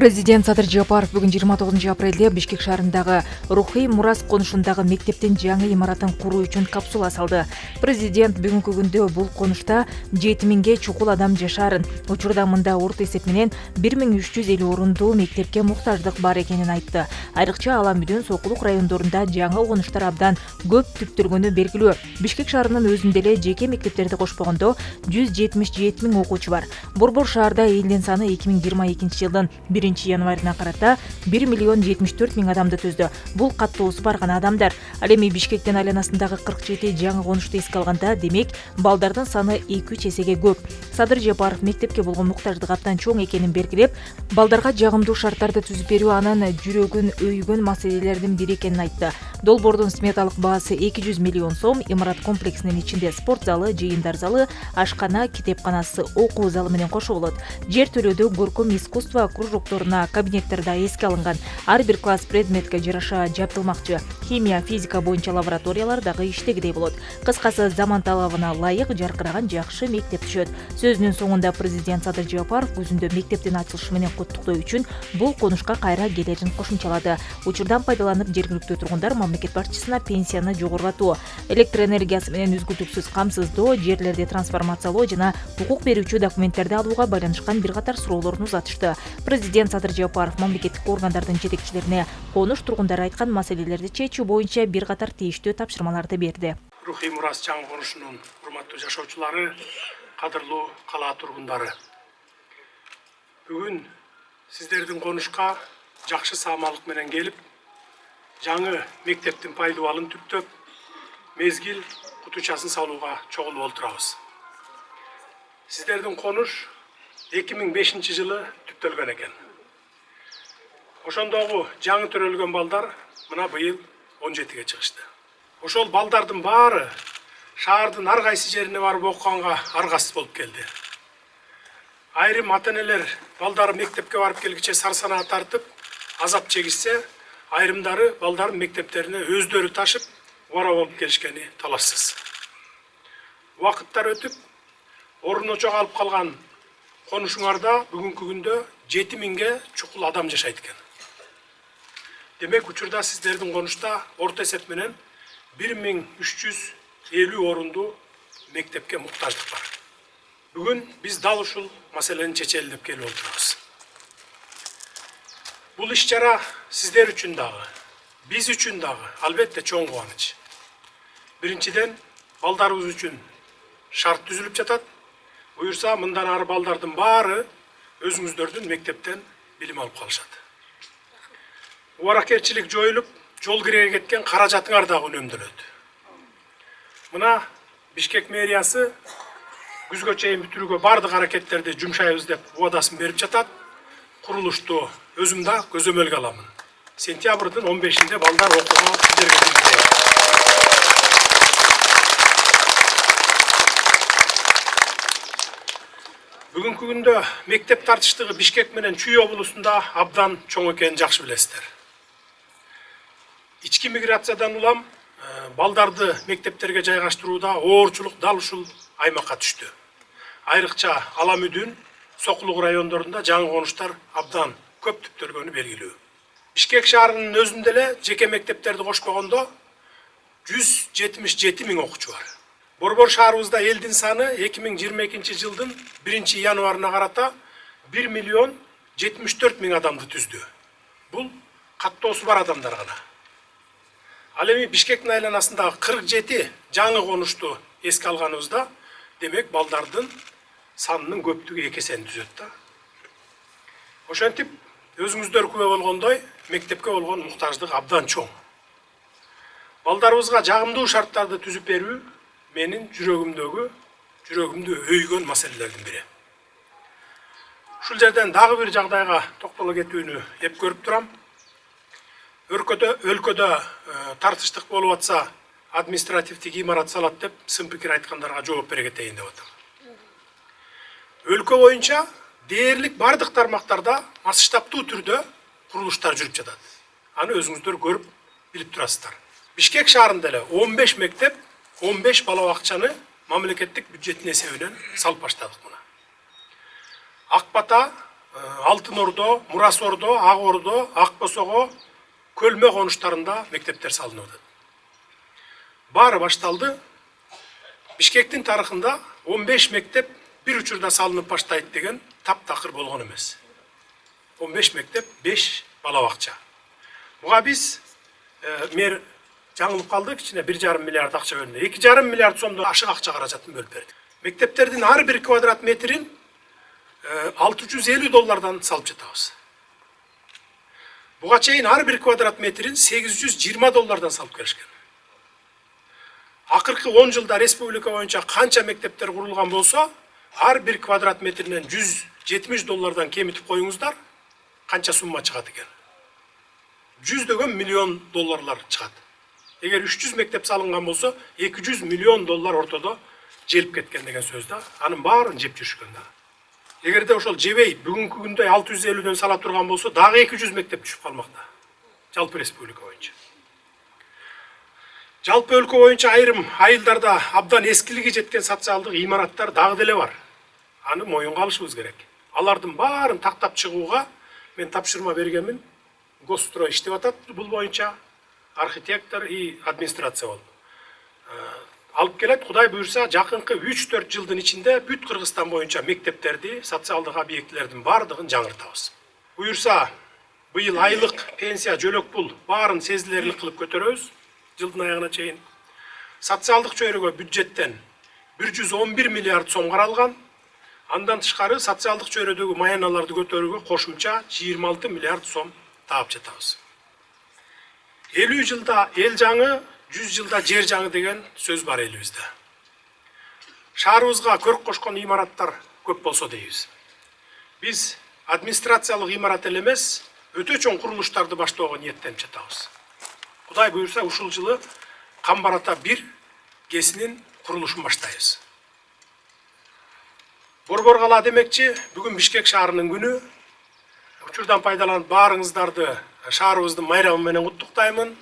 Президент Садыр Жапаров бүгін 29 апрелде Бишкек шаарындагы Рухий Мурас конушундагы мектептин жаңы имаратын куруу үчүн капсула салды. Президент бүгүнкү күндө бул конушта 7000ге чукул адам жашаарын, учурда мында орто эсеп менен 1350 орундуу мектепке муктаждык бар экенин айтты. Айрыкча Ала Мүдүн, Сокулук райондорунда жаңы конуштар абдан көп түптөлгөнү белгилүү. Бишкек шаарынын өзүндө эле жеке мектептерди кошпогондо 177 000 окуучу бар. Борбор шаарда элдин саны 2022 жылдын 1-январына карата 1 074 000 адамды түздү. Бул каттоосу бар гана адамдар. Ал эми Бишкектин айланасындагы 47 жаңы конушту эске алганда, демек балдардын саны 2-3 эсеге көп. Садыр Жапаров мектепке болгон муктаждык абдан чоң экенин белгилеп, балдарга жагымдуу шарттарды түзүп берүү анын жүрөгүн өйгөн маселелердин бири экенин айтты. Долбоордун сметалык баасы 200 миллион сом, имарат комплексинин ичинде спорт залы, жыйындар залы, ашкана, китепканасы, окуу залы менен кошо болот. Жер төлөөдө көркөм искусство кружокторуна, кабинеттерде эске алынган. Ар бир класс предметке жараша жабдылмакчы. Химия, физика боюнча лабораториялар дагы иштегидей болот. Кыскасы, заман талабына ылайык жаркыраган жакшы мектеп түшөт. Сөзүнүн соңунда президент Садыр Жапаров өзүндө мектептин ачылышы менен куттуктоо үчүн бул конушка кайра келерин кошумчалады. Учурдан пайдаланып жергиликтүү тургундар мамлекет башчысына пенсияны жогорготуу, электр энергиясы менен үзгүлтүксүз камсыздоо, жерлерди трансформациялоо жана укук берүүчү документтерди алууга байланышкан бир катар суроолорун узатышты. Президент Садыр Жапаров мамлекеттик органдардын жетекчилерине конуш тургундары айткан маселелерди чечүү боюнча бир катар тийиштүү тапшырмаларды берди. Рухий Мурас жаңы конушунун урматтуу жашоочулары, кадырлуу кала тургундары. Бүгүн сиздердин конушка жакшы саамалык менен келип, жаңы мектептин пайдубалын түптөп, мезгил кутучасын салууга чогулуп отурабыз. Сиздердин конуш 2005 жылы түптөлгөн экен. Ошондогу жаңы төрөлгөн балдар мына быйыл 17ге чыгышты. Ошол балдардын баары шаардын ар кайсы жерине барып окуганга аргасыз болуп келди. Айрым ата-энелер балдары мектепке барып келгиче сарсанаа тартып, азап чегишсе, айрымдары балдарын мектептерине өздөрү ташып, убара болуп келишкени талашсыз. Убакыттар өтүп, орночо калып калган конушуңарда бүгүнкү күндө 7000ге чукул адам жашайт экен. Демек, учурда сиздердин конушта орто эсеп менен 1350 орунду мектепке муктаждык бар. Бүгүн биз дал ушул маселени чечели деп келип отурабыз. Бул иш-чара сиздер үчүн дагы, биз үчүн дагы албетте чоң кубаныч. Биринчиден, балдарыбыз үчүн шарт түзүлүп жатат. Буюрса, мындан ары балдардын баары өзүңүздөрдүн мектептен билим алып калышат. Убаракерчилик жоюлуп, жол киреге кеткен каражатыңар дагы үнөмдөлөт. Мына Бишкек мэриясы күзгө чейин бүтүрүүгө бардык аракеттерди жумшайбыз деп убадасын берип жатат. Курулушту өзүм да көзөмөлгө аламын. Сентябрдын 15-inde балдар окууга жерге киргизилет. Бүгүнкү күндө мектеп тартыштыгы Бишкек менен Чүй облусунда абдан чоң экенин жакшы билесиздер. Ички миграциядан улам балдарды мектептерге жайгаштырууда оорчулук дал ушул аймакка түштү. Айрыкча Ала Мүдүн, Сокулук райондорунда жаңы конуштар абдан көп түптөлгөнү белгилүү. Бишкек шаарынын өзүндө эле жеке мектептерди кошпогондо 177 000 окуучу бар. Борбор шаарыбызда элдин саны 2022 жылдын 1-январына карата 1 074 000 адамды түздү. Бул каттоосу бар адамдар гана. Ал эми Бишкектин айланасындагы 47 жаңы конушту эске алганыбызда, демек балдардын санынын көптүгү 2 эсени түзөт да. Ошентип, өзүңүздөр күбө болгондой, мектепке болгон муктаждык абдан чоң. Балдарыбызга жагымдуу шарттарды түзүп берүү менин жүрөгүмдү өйгөн маселелердин бири. Ушул жерден дагы бир жагдайга токтоло кетүүнү эп көрүп турам. Өлкөдө тартыштык болуп атса, административдик имарат салат деп сын пикир айткандарга жооп бере кетейин деп атам. Өлкө боюнча дээрлик бардык тармактарда масштабтуу түрдө курулуштар жүрүп жатат. Аны өзүңүздөр көрүп билип турасыздар. Бишкек шаарында эле 15 мектеп, 15 бала бакчаны мамлекеттик бюджеттин эсебинен салып баштадык мына. Ак Бата, Алтын Ордо, Мурас Ордо, Ак Ордо, Ак Босого, Көлмө конуштарында мектептер салынып атат. Баары башталды. Бишкектин тарыхында 15 мектеп bir учурда салынып баштайт деген таптакыр болгон эмес. 15 мектеп, 5 бала бакча. Буга биз мэр жаңылып калды, кичине 1,5 миллиард акча бөлүндү. 2,5 миллиард сомдон ашык акча каражатын бөлүп берди. Мектептердин ар бир квадрат метрин $650 салып жатабыз. Буга чейин ар бир квадрат метрин $820 салып келишкен. Акыркы 10 жылда республика боюнча канча мектептер курулган болсо, ар бир квадрат метринен $170 кемитип коюңуздар, канча сумма чыгат экен? $100 миллион чыгат. Эгер 300 мектеп салынган болсо, $200 миллион ортодо желип кеткен деген сөз да. Анын баарын жеп жүрүшкөн да. Эгерде ошол жебей бүгүнкү күндө 650дөн сала турган болсо, дагы 200 мектеп түшүп калмакта. Жалпы республика боюнча. Жалпы өлкө боюнча айрым айылдарда абдан эскилиги жеткен социалдык имараттар дагы деле бар. Аны моюнга алышыбыз керек. Алардын баарын тактап чыгууга мен тапшырма бергенмин. Госстрой иштеп атат бул боюнча, архитектор и администрация болуп. Алып келет, Кудай буйрса, жакынкы 3-4 жылдын ичинде бүт Кыргызстан боюнча мектептерди, социалдык объектилердин бардыгын жаңыртабыз. Буйрса, быйыл айлык пенсия, жөлөк пул баарын сезилерлик кылып көтөрөбүз. Жылдын аягына чейин социалдык чөйрөгө бюджеттен 111 миллиард сом каралган. Андан тышкары социалдык чөйрөдөгү маяналарды көтөрүүгө кошумча 26 миллиард сом таап жатабыз. 50 жылда эл жаңы, 100 жылда жер жаңы деген сөз бар элибизде. Шаарыбызга көрк кошкон имараттар көп болсо дейбиз. Биз администрациялык имарат эле эмес, өтө чоң курулуштарды баштоого ниеттенип жатабыз. Кудай буйрса, ушул жылы Камбар ата 1 ГЭСинин курулушун баштайбыз. Борбор кала демекчи, бүгүн Бишкек шаарынын күнү. Учурдан пайдаланып баарыңыздарды шаарыбыздын майрамы менен куттуктаймын.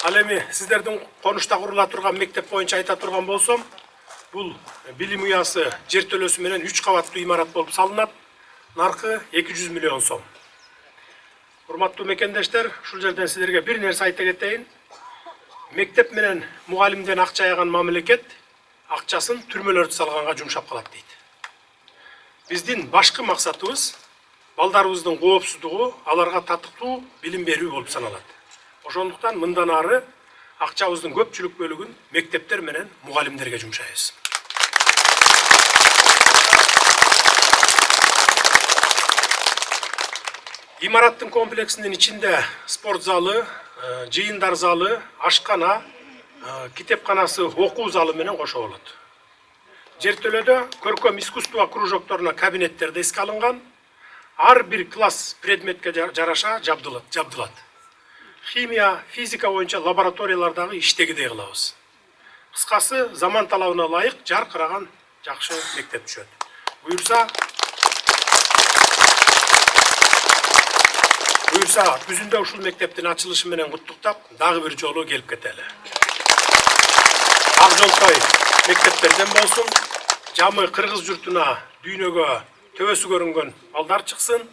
Ал эми сиздердин конушта курула турган мектеп боюнча айта турган болсом, бул билим уясы жер төлөсү менен 3 кабаттуу имарат болуп салынат. Наркы 200 миллион сом. Урматтуу мекендештер, ушул жерден сиздерге бир нерсе айта кетейин. Мектеп менен мугалимден акча аяган мамлекет акчасын түрмөлөрдү салганга жумшап калат дейт. Биздин башкы максатыбыз балдарыбыздын коопсуздугу, аларга татыктуу билим берүү болуп саналат. Ошондуктан мындан ары акчабыздын көпчүлүк бөлүгүн мектептер менен мугалимдерге жумшайбыз. Имараттын комплексинин ичинде спорт залы, жыйындар залы, ашкана, китепканасы, окуу залы менен кошо болот. Жер төлөдө көркөм искусство кружокторуна кабинеттер да эске алынган. Ар бир класс предметке жараша жабдылат. Химия, физика боюнча лабораториялардагы иштегидей кылабыз. Кыскасы, заман талабына ылайык жаркыраган жакшы мектеп түшөт. Буйрса, күзүндө ушул мектептин ачылышы менен куттуктап, дагы бир жолу келип кетели. Ак жолкой мектептерден болсун, жамы Кыргыз журтуна дүйнөгө төбөсү көрүнгөн балдар чыксын.